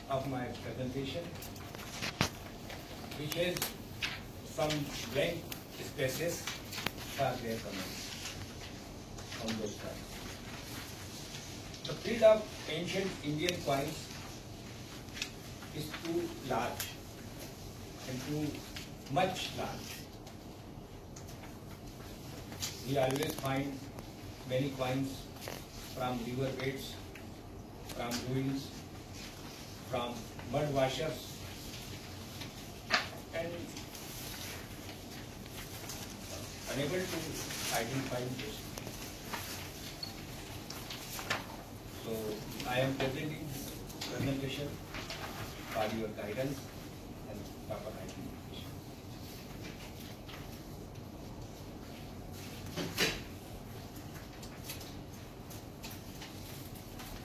of my presentation, which has some blank spaces for their comments on those coins. The field of ancient Indian coins is too large and too much large. We always find many coins from river beds, from ruins, from mud washers, and unable to identify this. So I am presenting this presentation for your guidance and proper identification.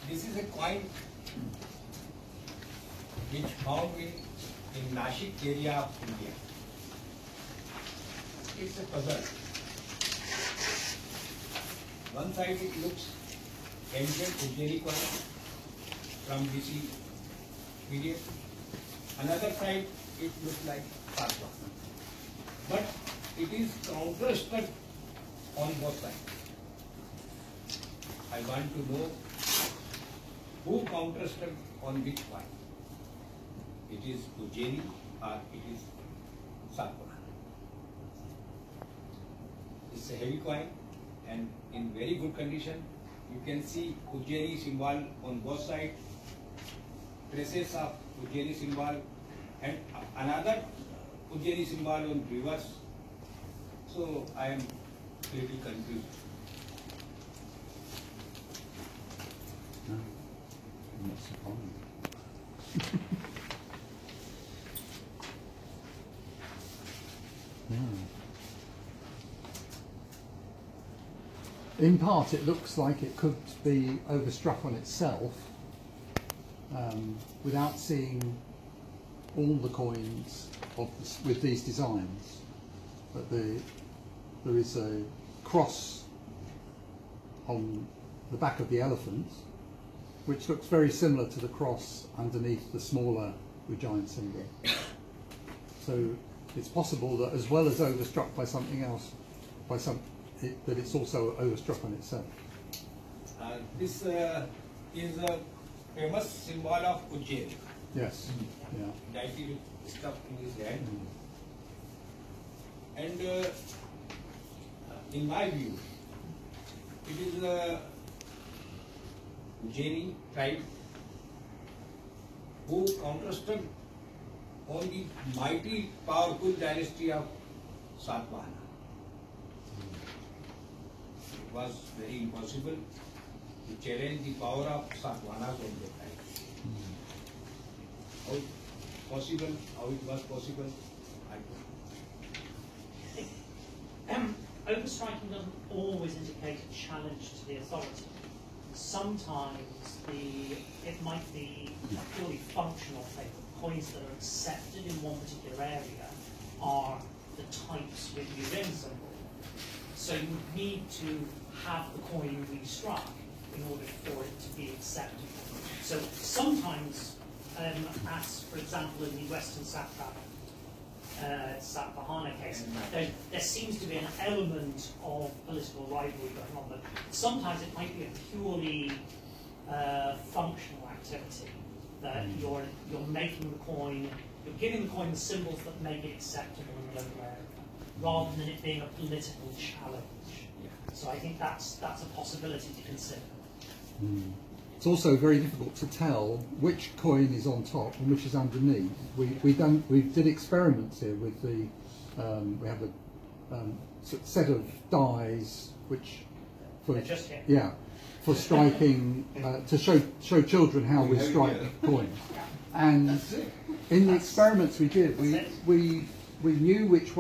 This is a coin which found in Nashik area of India. It's a puzzle. One side it looks ancient Ujjaini coin from BC period. Another side it looks like Satavahana. But it is counter-struck on both sides. I want to know who counter-struck on which coin. It is Ujjaini or it is Satavahana. It's a heavy coin and in very good condition. You can see Ujjaini symbol on both sides, traces of Ujjaini symbol, and another Ujjaini symbol on reverse. So I am little confused. No, I'm not surprised. No. In part, it looks like it could be overstruck on itself without seeing all the coins of with these designs. But there is a cross on the back of the elephant, which looks very similar to the cross underneath the smaller Ujjain symbol. So it's possible that as well as overstruck by something else, that it's also overstruck on itself. This is a famous symbol of Ujjain. Yes. Yeah. Deity stuff in his hand. And in my view, it is a Ujjaini tribe who counter-struck on the mighty, powerful dynasty of Satavahana. It was very impossible to challenge the power of Satavahanas on that time. How possible? How it was possible? I don't know. Overstriking doesn't always indicate a challenge to the authority. Sometimes it might be a purely functional thing. Coins that are accepted in one particular area are the types with the Uren symbol. So you would need to have the coin restruck in order for it to be acceptable. So sometimes, as for example in the Western Satavahana case, there seems to be an element of political rivalry going on, but sometimes it might be a purely functional activity that you're making the coin, you're giving the coin the symbols that make it acceptable in the local area, rather than it being a political challenge. So I think that's a possibility to consider. It's also very difficult to tell which coin is on top and which is underneath. We did experiments here with the we have a set of dies which for striking to show children how we strike coins. And in the experiments we did, we knew which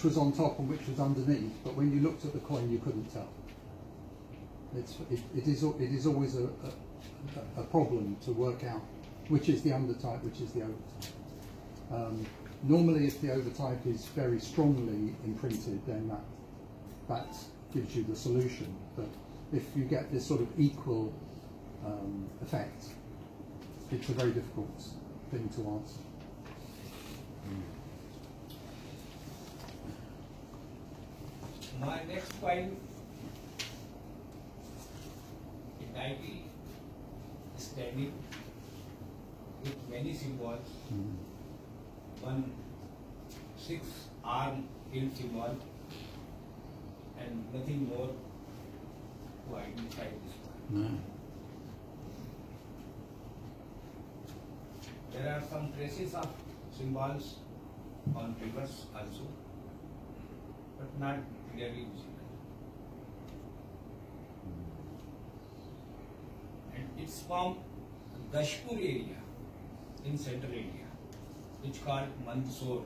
was on top and which was underneath, but when you looked at the coin you couldn't tell. It is always a problem to work out which is the undertype, which is the overtype. Normally, if the overtype is very strongly imprinted, then that gives you the solution. But if you get this sort of equal effect, it's a very difficult thing to answer. My next point, a deity standing with many symbols, one 6-arm hill symbol, and nothing more to identify this one. No. There are some traces of symbols on rivers also, but not clearly visible. And it's from Dashpur area in central India, which called Mandsaur.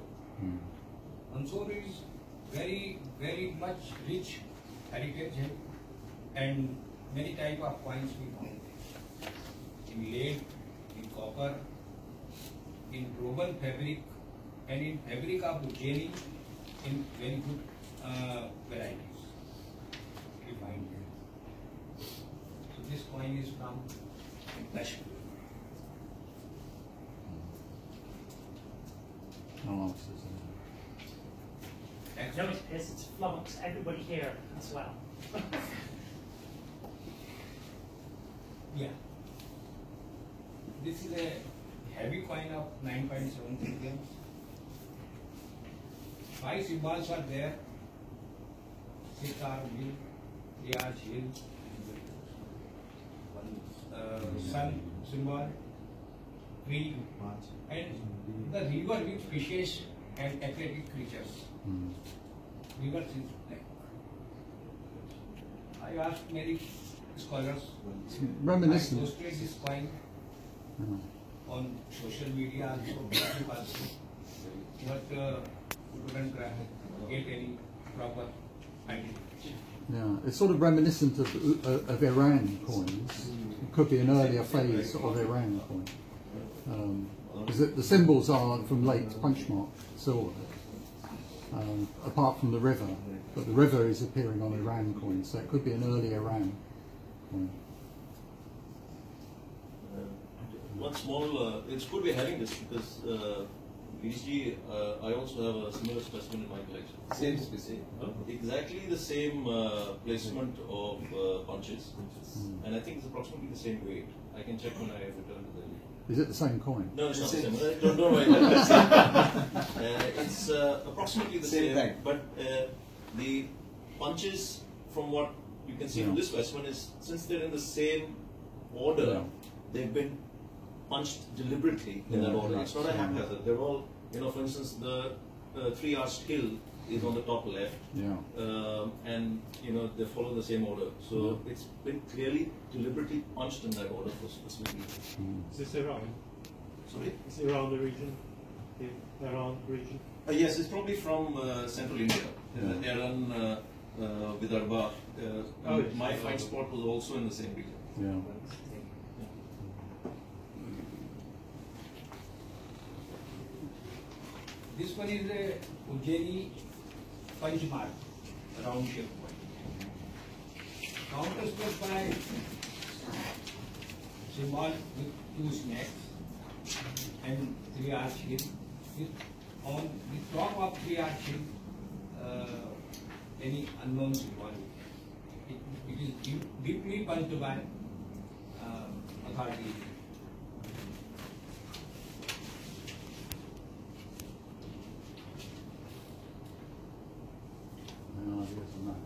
Mandsaur is very much rich heritage and many type of coins we found there. In lead, in copper, in woven fabric, and in fabric of Ujjaini in very good varieties we find there. So this coin is from Dashpur. No answers. Next No, one. it's flummoxed everybody here as well. Yeah. This is a heavy coin of 9.73 grams. 5 symbols are there. 6-arm hill, 3-arch hill, one sun symbol, tree, and the river with fishes and aquatic creatures. River is black. I asked many scholars. It's I reminiscent. posted this coin on social media also, Facebook also, but we couldn't get any proper identification. Yeah, it's sort of reminiscent of Iran coins. It could be an earlier phase of Iran coin. Because the symbols are from late punchmark silver, apart from the river. But the river is appearing on Iran coins, so it could be an early Iran coin. One small, it's good we're having this because VG, I also have a similar specimen in my collection. Same species. Exactly the same placement of punches, and I think it's approximately the same weight. I can check when I return to Delhi. Is it the same coin? No, it's not the same. Don't worry about that. It's approximately the Same same, time. but the punches, from what you can see from this specimen, is since they're in the same order, Yeah. they've been punched deliberately in that order. It's not a haphazard. They're all, for instance, the 3-arched hill is on the top left, Yeah. and they follow the same order. So it's been clearly deliberately punched in that order for specific reason. Is this Iran? Sorry? Is Iran the region? The Iran region? Yes, it's probably from central India. Iran, Vidarbha. Oh, yes. My find spot was also in the same region. Yeah. This one is a Ujjaini punch mark, round shape coin. Counterstruck by symbol with 2 snakes and 3-arch hill. On the top of 3-arch hill, any unknown symbol. It is deeply punched by authority. No ideas on that.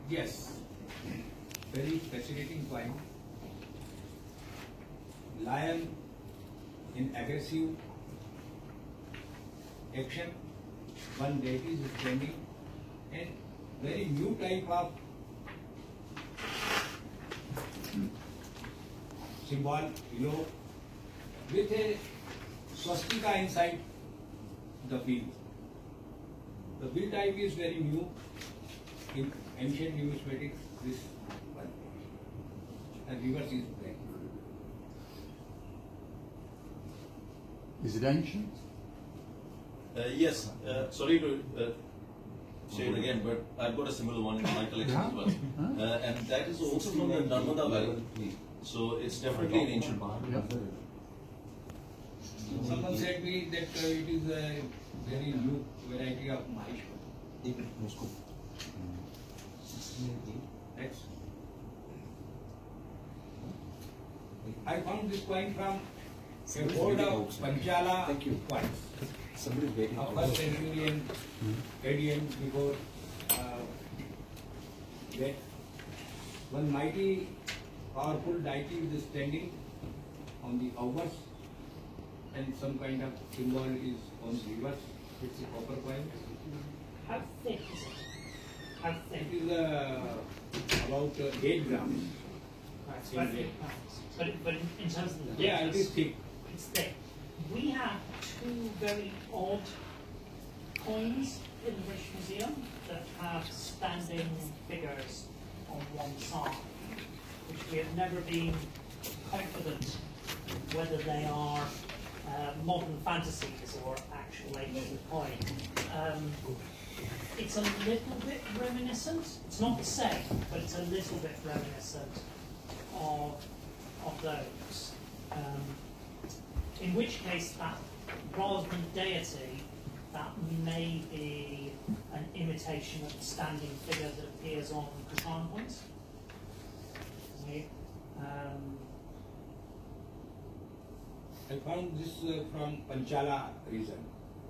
Yes, very fascinating point. Lion in aggressive action, one deity is standing, and very new type of symbol below with a swastika inside the wheel. The wheel type is very new in ancient numismatics. This one, and reverse is black. Is it ancient? Yes, sorry to say it again, but I've got a similar one in my collection Yeah. as well. And that is also from the Narmada Valley. So it's definitely an ancient one. Yep. Someone said me that it is a very new variety of Maheshwar. Next. I found this coin from a hoard of Panchala coins. Somebody's waiting. Of first centurion, Adian before that. One mighty, powerful deity is standing on the obverse, and some kind of symbol is on the reverse. It's a copper coin. How thick is it? How thick? It is about 8 grams. Right, in weight. but in terms of the Yeah, it thickness, is thick. it's thick. We have two very odd coins in the British Museum that have standing figures on one side, which we have never been confident whether they are modern fantasies or actual ancient coin. It's a little bit reminiscent. It's not the same, but it's a little bit reminiscent of those. In which case, that rather than deity, that may be an imitation of the standing figure that appears on Kushan coins. Okay. I found this from Panchala region.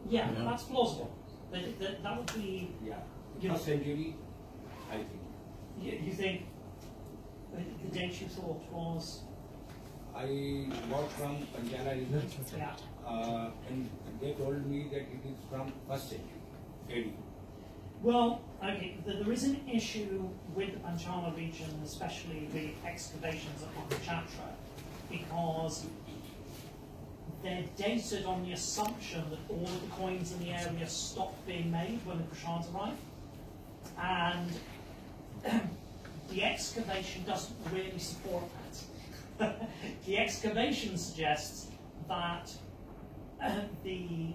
Yeah, Yeah. that's plausible. That would be. Yeah, You know- first century, I think. You think the date you thought was? I bought from Panchala region, Yeah. and they told me that it is from first century, AD. Well, okay, there is an issue with the Panchala region, especially the excavations at Mahachatra, because they're dated on the assumption that all of the coins in the area stopped being made when the Kushans arrived. And the excavation doesn't really support that. The excavation suggests that the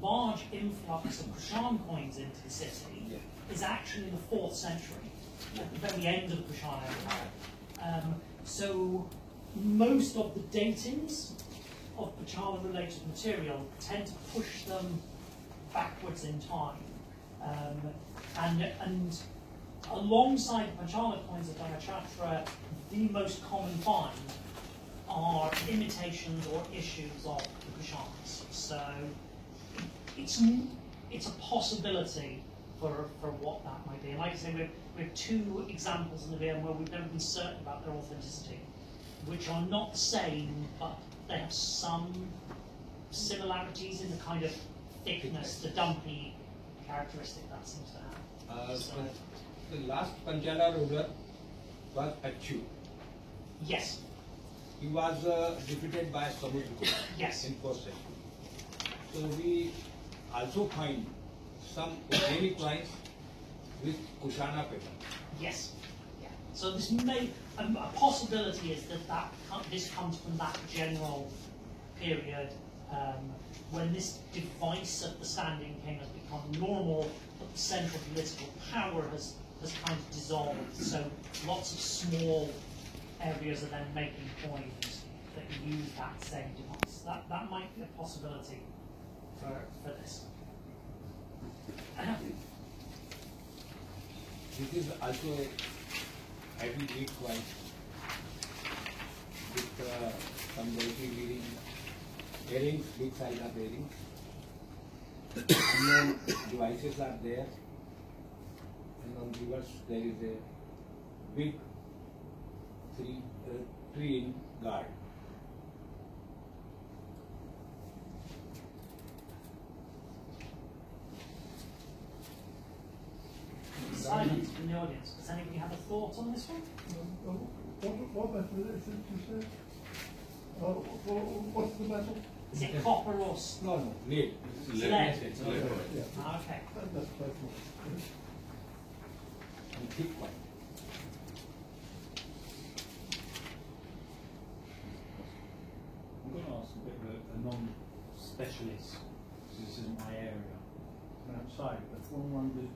large influx of Kushan coins into the city is actually in the 4th century, at the very end of the Kushan era. So most of the datings of Panchala-related material tend to push them backwards in time. And alongside the Panchala coins of Mahachatra, the most common find are imitations or issues of the Kushans. So it's a possibility for what that might be. And like I say, we have two examples in the VM where we've never been certain about their authenticity, which are not the same, but they have some similarities in the kind of thickness, the dumpy characteristic that seems to have. So, The last Panchala ruler was Achu. yes, He was defeated by Samudragupta yes. in 4th century. So we also find some Ujjaini coins with Kushana pattern. Yes. Yeah. So this may a possibility is that this comes from that general period when this device at the standing king has become normal, but the central political power has kind of dissolved. So lots of small areas are then making coins that use that same device. That might be a possibility for this. This is also a heavy Greek coin with some deity leading earrings, big size of earrings. And then devices are there. And on reverse there is a big tree in guard. Silence from the audience. Does anybody have a thought on this one? What metal is it, you say? What's the metal? Is it copper or steel? No, lead. It's lead. It's a lead coin. Yeah, Ah, okay. that's quite cool. And thick coin. I'm going to ask a bit of a non-specialist, because this isn't my area. side, but one wonders,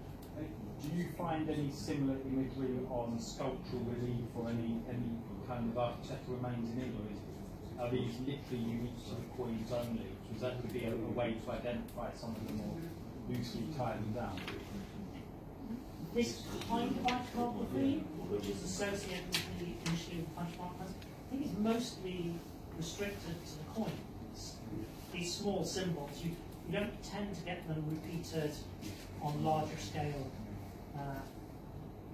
do you find any similar imagery on sculptural relief or any kind of architectural remains in Italy? Are these literally unique to the coins only? Because that could be a way to identify some of them or loosely tie them down. This kind of iconography, which is associated with the initially with punchmark coins, I think is mostly restricted to the coins. These small symbols, you don't tend to get them repeated on larger scale.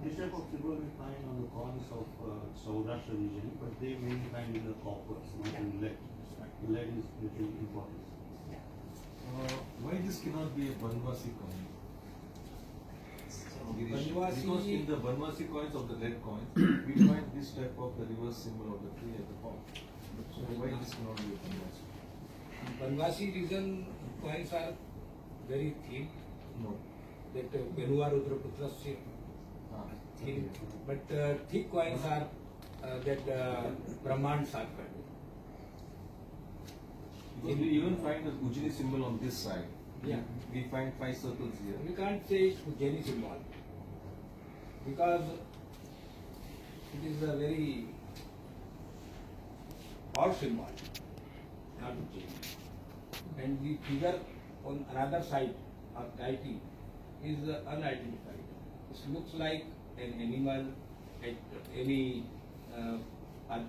This type of silver we find on the coins of Saurashtra region, but they mainly find in the coppers, not in lead. Lead is little important. Why this cannot be a Banvasi coin? Banvasi- Because in the Banvasi coins of the lead coins, we find this type of the reverse symbol of the tree at the top. So why this cannot be a Banvasi? Banvasi region coins are very thin. No. That Benuar Rudraputrasya thin, but thick coins are that Brahman Sarkar. Because we even find the Ujjini symbol on this side. Yeah. We find 5 circles here. We can't say it's Ujjaini symbol because it is a very odd symbol, not Ujjaini. And the figure on another side of deity is unidentified. It looks like an animal, any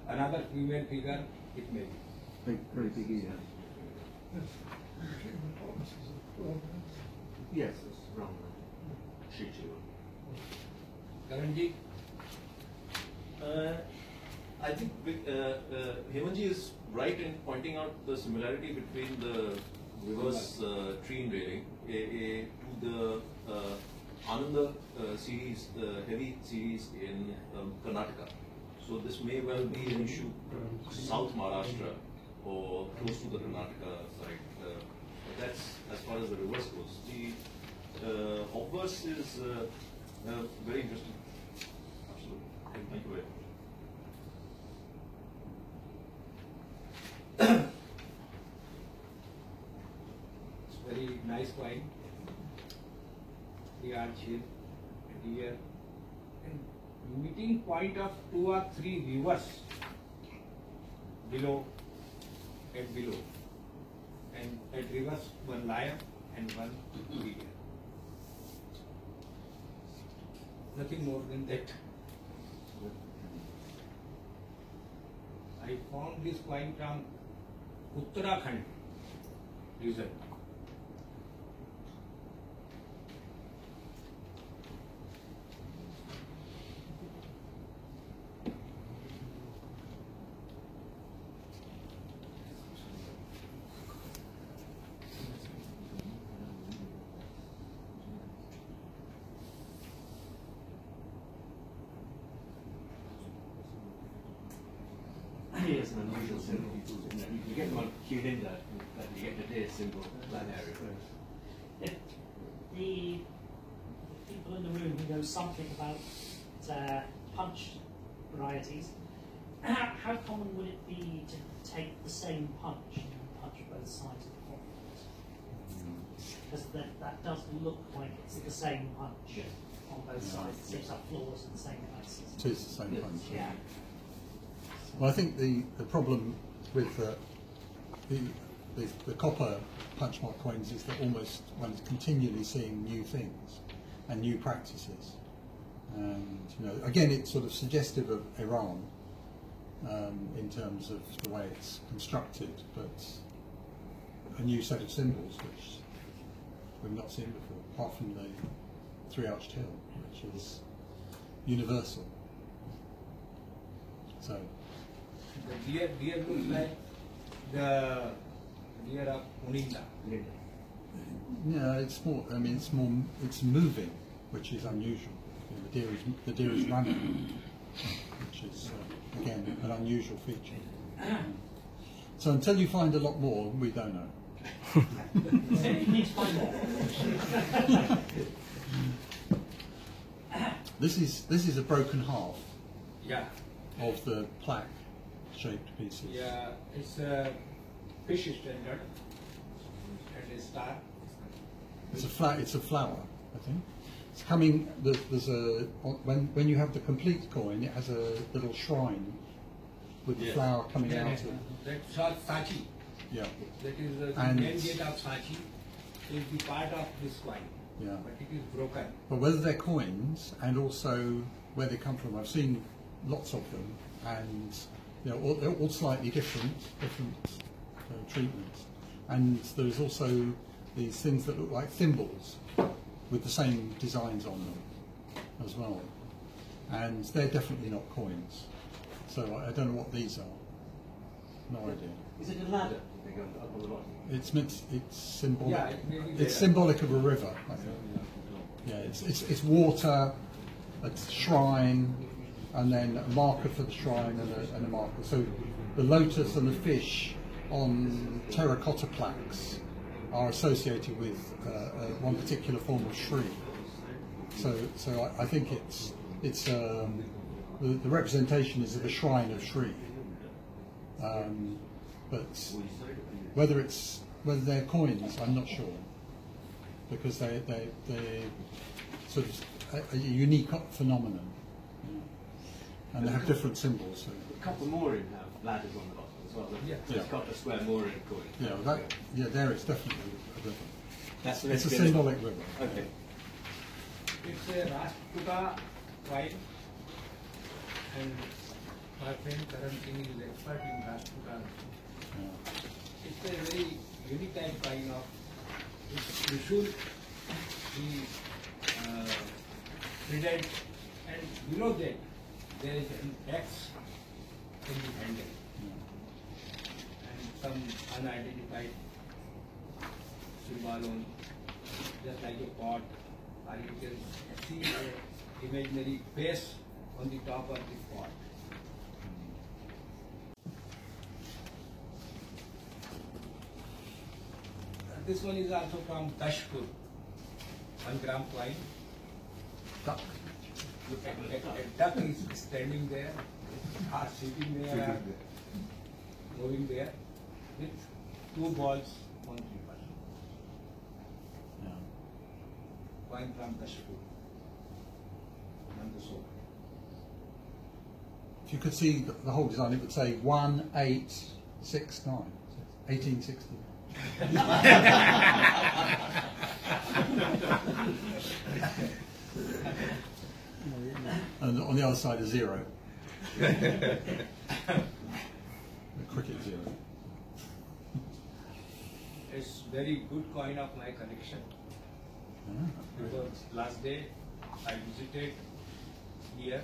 another female figure. It may be. Very big ear. Yes, it's round. Shichu. Karanji, I think Hemanji is right in pointing out the similarity between the reverse tree enrailing to the Ananda series, heavy series in Karnataka. So this may well be an issue South Maharashtra or close to the Karnataka side. But that's as far as the reverse goes. The obverse is very interesting. Absolutely. Thank you very much. it's very nice coin. The arch here, and here, and meeting point of 2 or 3 rivers below and below, and at rivers one lion and one beaver. Nothing more than that. I found this coin from Uttarakhand region. Yes, an unusual symbol. You get one cued in that you get the deer symbol, that area. The people in the room who know something about punch varieties, how common would it be to take the same punch and punch both sides of the coin? Because that does look like it's the same punch on both sides. It seems like flaws in the same places. It is the same punch. Yeah. Well, I think the problem with the copper punchmark coins is that almost one is continually seeing new things and new practices. And again, it's sort of suggestive of Iran in terms of the way it's constructed, but a new set of symbols which we've not seen before, apart from the three-arched hill, which is universal. So. The deer looks like the deer of Uninda. Yeah, it's more. I mean, it's moving, which is unusual. The deer is running, which is again an unusual feature. So until you find a lot more, we don't know. You need to find more. This is a broken half Yeah. of the plaque-shaped pieces. Yeah, it's a fish standard and a star. It's a flower, I think. It's coming. There's a when you have the complete coin, it has a little shrine with the Yes. flower coming Yeah, out of. that's called Sachi. Yeah, That is the And- main gate of Sachi. Is the part of this coin, yeah. but it is broken. But whether they're coins and also where they come from, I've seen lots of them, and they're all slightly different treatments. And there's also these things that look like thimbles with the same designs on them as well, and they're definitely not coins. So I don't know what these are. No idea. Is it a ladder? They go up on the bottom. It's symbolic. Yeah, it may be It's there. symbolic of a river, I think. Yeah, it's water, a shrine, and then a marker for the shrine and a marker. So the lotus and the fish on terracotta plaques are associated with one particular form of Shri. So I think the representation is of a shrine of Shri. But whether they're coins, I'm not sure, because they're sort of a unique phenomenon, and they have different symbols. So. A couple more in have ladders on the bottom as well. Yeah. So it's got a square mooring coin. There it's definitely a river. That's the It's a next symbolic river. Okay. It's a Rajputa coin, and my friend Karan Singh is expert in Rajputa. Yeah. It's a very unique type coin of Trishul, the trident, and below that there is an X in the handle and some unidentified symbol on, just like a pot, or you can see an imaginary face on the top of the pot. This one is also from Tashpur, 1 gram coin. Duck. A duck is standing there, or sitting there, or moving there, with 2 balls on 3 balls. Yeah. Coin from Tashpur, Nandasora. If you could see the whole design, it would say 1869, 1860. And on the other side, a 0. A cricket 0. It's very good coin of my collection. Because last day I visited here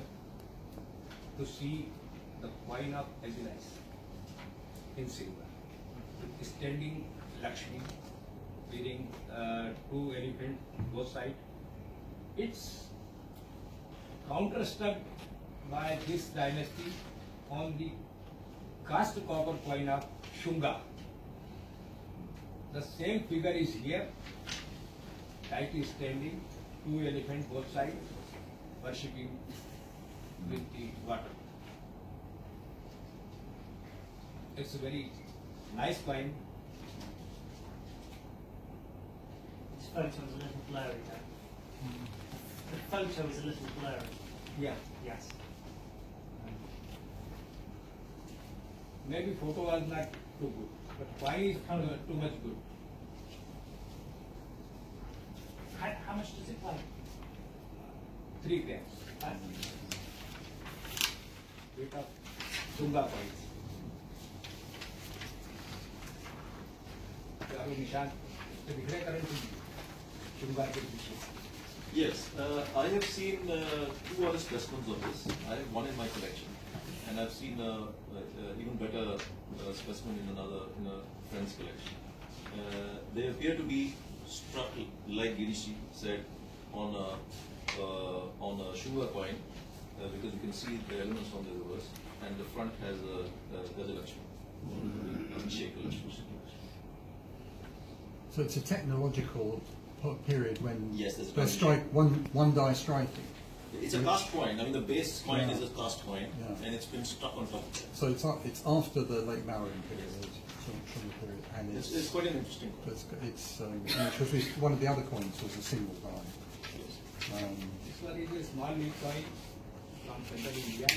to see the coin of Agilize in silver. Standing Lakshmi, wearing 2 elephants both sides. It's counterstruck by this dynasty on the cast copper coin of Shunga. The same figure is here, tightly standing, 2 elephants both sides, worshipping with the water. It's a very nice coin. This photo is a little blurry though. The photo is a little blurry. Yeah. Yes. Maybe photo was not too good, but coin is too much good. How much does it weigh? 3 grams. Weight of Shunga coins. चारों निशान तो दिख रहे current Shunga के पीछे. Yes, I have seen 2 other specimens of this. I have one in my collection, and I've seen even better specimen in a friend's collection. They appear to be struck, like Girishi said, on a Shunga coin, because you can see the elements on the reverse, and the front has a Lakshmi, Abhishek Lakshmi. So it's a technological period when Yes, there's they one- strike one die striking. It's a cast coin. I mean, the base coin Yeah. is a cast coin, Yeah. and it's been stuck on top of it. So it's after the late Mauryan period, from the period, and It's quite an interesting coin. it's because one of the other coins was a single die. This one is a small lead coin from Central India.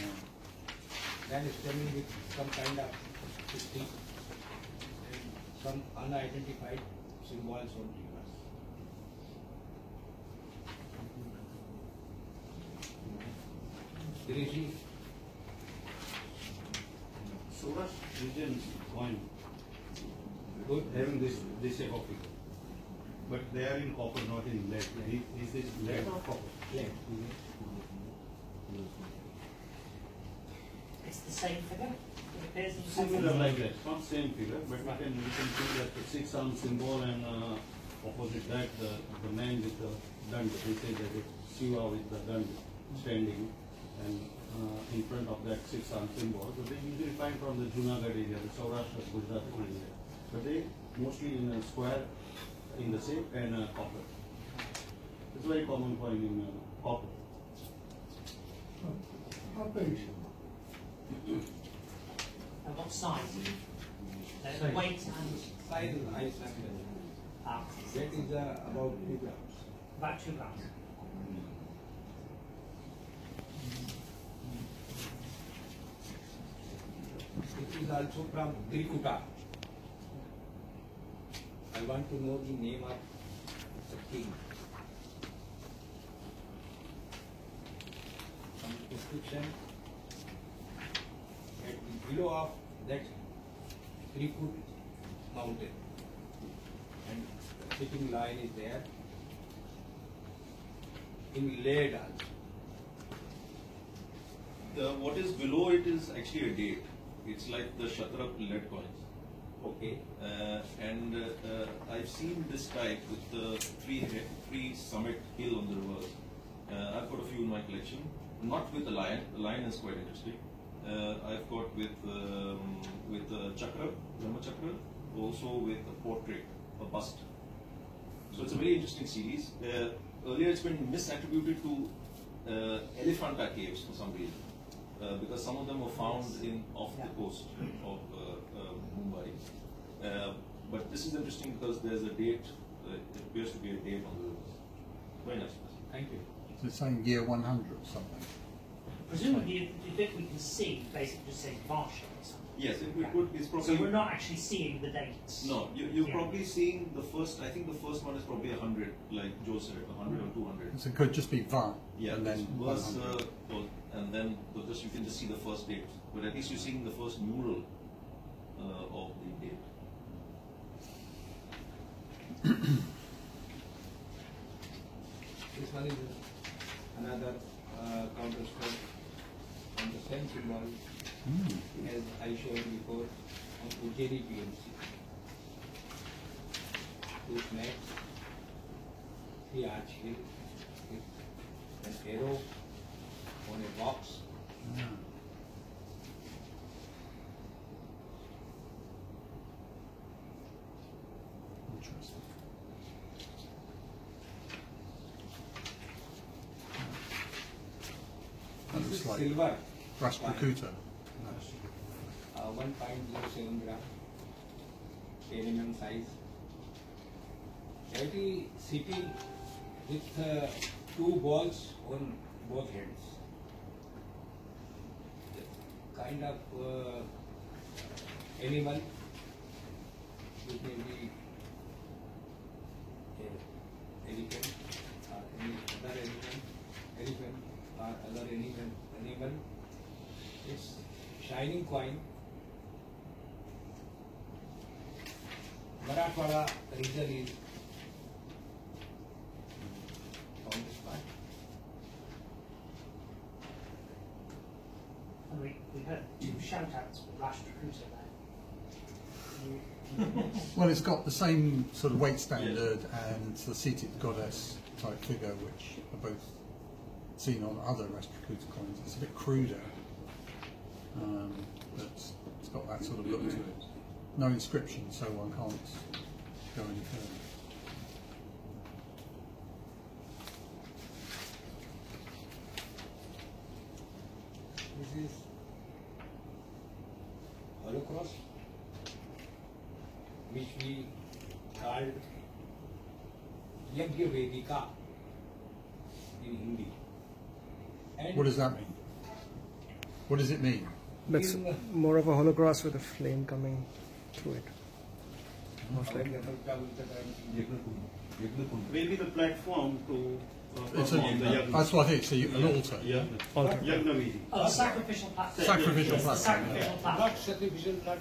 Then stemming with some kind of history and some unidentified symbols on reverse. Dirishi, Saurashtra region coin good. having this shape of figure, but they are in copper, not in lead. Is this lead or copper? Lead. It's the same figure. It appears in the Similar like that, not same figure, but we can see that the 6-arm symbol and opposite that the man with the dand. They say that it's Shiva with the dand standing, and in front of that 6-arm symbol. So they usually find from the Junagadh area, the Saurashtra, Gujarat area. But they mostly in a square in the shape and copper. It's very common coin in copper. How big? And what size? The weight and Size is high size. That is about 2 grams. about 2 grams. It is also from Trikuta. I want to know the name of the king. Some description. At the below of that 3-foot mountain, and the sitting line is there. In lead also. What is below it is actually a date. It's like the Shatrap lead coins. Okay. I've seen this type with the three summit hill on the reverse. I've got a few in my collection. Not with the lion. The lion is quite interesting. I've got with chakra, Brahma chakra, also with a portrait, a bust. So it's a very interesting series. Earlier it's been misattributed to Elephanta caves for some reason, because some of them were found off the coast of Mumbai. But this is interesting because there's a date. It appears to be a date on the rivers. Very nice. Thank you. So it's saying year 100 or something. Presumably, the bit we can see basically just says Varsha or something. Yes, it's probably. So we're not actually seeing the dates. No, you're Yeah. probably seeing the first. I think the first one is probably 100, like Joe said, 100 or 200. So it could just be Va. Yeah, and then verse, 100. and then you can just see the first date. But at least you're seeing the first numeral of the date. This one is another counter stroke on the same symbol as I showed before on Ujjaini PMC. Two snakes, 3 arch hill with an arrow on a box. Interesting. That This looks is like silver, Rashtrakuta. 1.07 gram, 10 mm size. Every sitting with 2 balls on both hands. Kind of animal, it may be elephant or any other elephant or other animal. It's shining coin. Marathwada region is found this part. And we heard 2 shout-outs for Rashtrakuta there. Well, it's got the same sort of weight standard and the seated goddess type figure, which are both seen on other Rashtrakuta coins. It's a bit cruder, but it's got that sort of look to it. No inscription, so one can't go any further. he called Yajna Vedika in Hindi. And What does that mean? What does it mean? That's in- more of a holocross with a flame coming through it. Most likely. Maybe the platform to It's perform the a, yagna. that's what I think. So an altar. Yeah. Altar. Yagna Vidi. Oh, the sacrificial platform. Sacrificial Yes, the platform. sacrificial platform. not sacrificial, not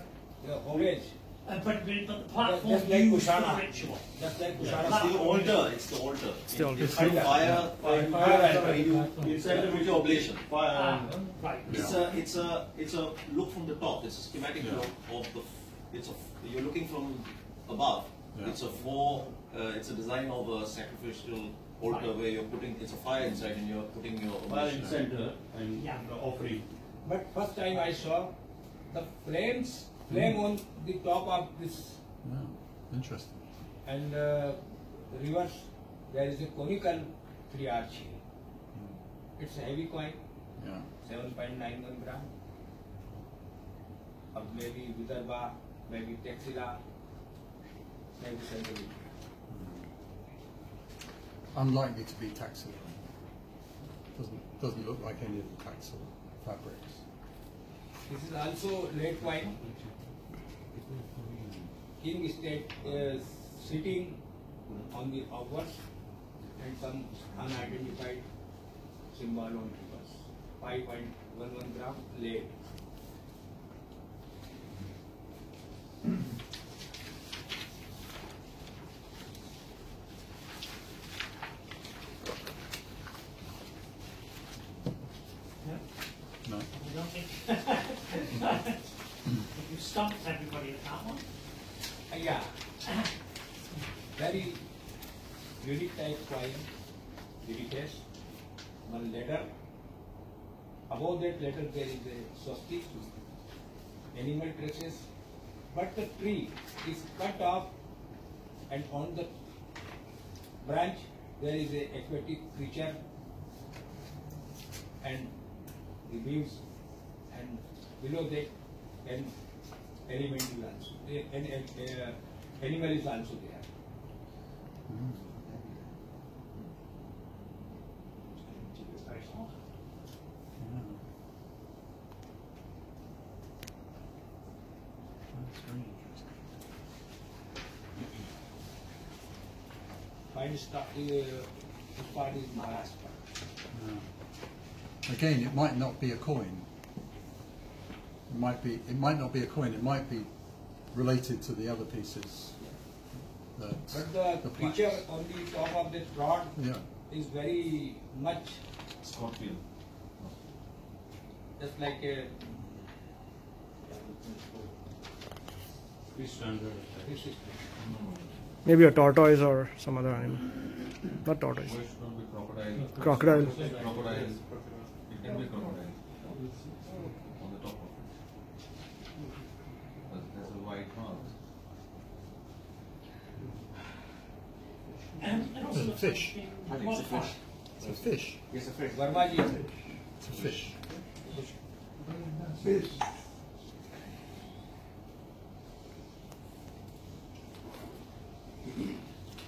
homage, But the platform Just like used for Kushana. the ritual. just like It's Kushana. the altar, it's the altar. It's the altar. It's the fire, Inside the with your oblation. fire. Ah, right. It's a look from the top. It's a schematic Yeah. look of the. You're looking from above. Yeah. It's a design of a sacrificial altar where you're putting. It's a fire inside and you're putting your Fire oblation. in center and Yeah. the offering. But first time I saw the flame on the top of this, Yeah. Interesting. and reverse there is a conical 3 arch here. It's a heavy coin, Yeah. 7.91 gram. Maybe Vidarbha, maybe Texila, maybe Century. Unlikely to be taxable. Doesn't look like any of the taxable fabrics. This is also lead coin. King state sitting on the obverse and some unidentified symbol on reverse. 5.11 gram lead. No. You don't think? You stumped everybody at that one. Yeah. Very unique type coin. Heritage. One letter. Above that letter there is a swastik. Animal traces. But the tree is cut off and on the branch there is a aquatic creature and the leaves, and below that an element is also, an animal is also there. It's very small. That's very interesting. Fine stuff, this part is Maharashtra. Yeah. Again, it might not be a coin. It might not be a coin. It might be related to the other pieces. But the plaques. creature on the top of this rod Yeah. is very much Scorpion. just like a Fish standard. fish. Maybe a tortoise or some other animal. Not tortoise. Why should not be crocodile? Crocodile. Crocodile. It can be crocodile. On the top of it. There's a white mark. And also It's a looks fish. like I think it's a fish. It's a fish. Yes, a fish. Varmaji. It's a fish. Fish.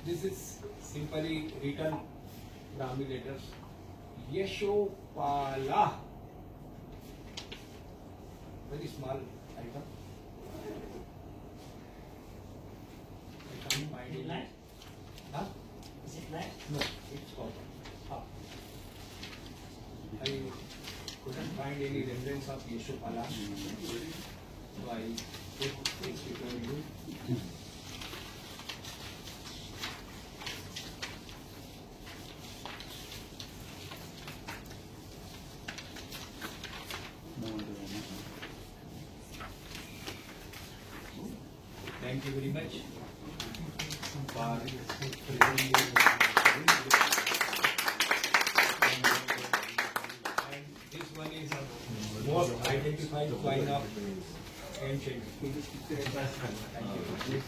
This is simply written Brahmi letters. Yashopala. Very small item. I can't find Is it it. lead? Huh? Is it lead? No, it's copper. Ah. I couldn't find any remnants of Yashopala. So I put it before you. No idea on that Thank you very much for and this one is most identified coin of ancient. Thank you.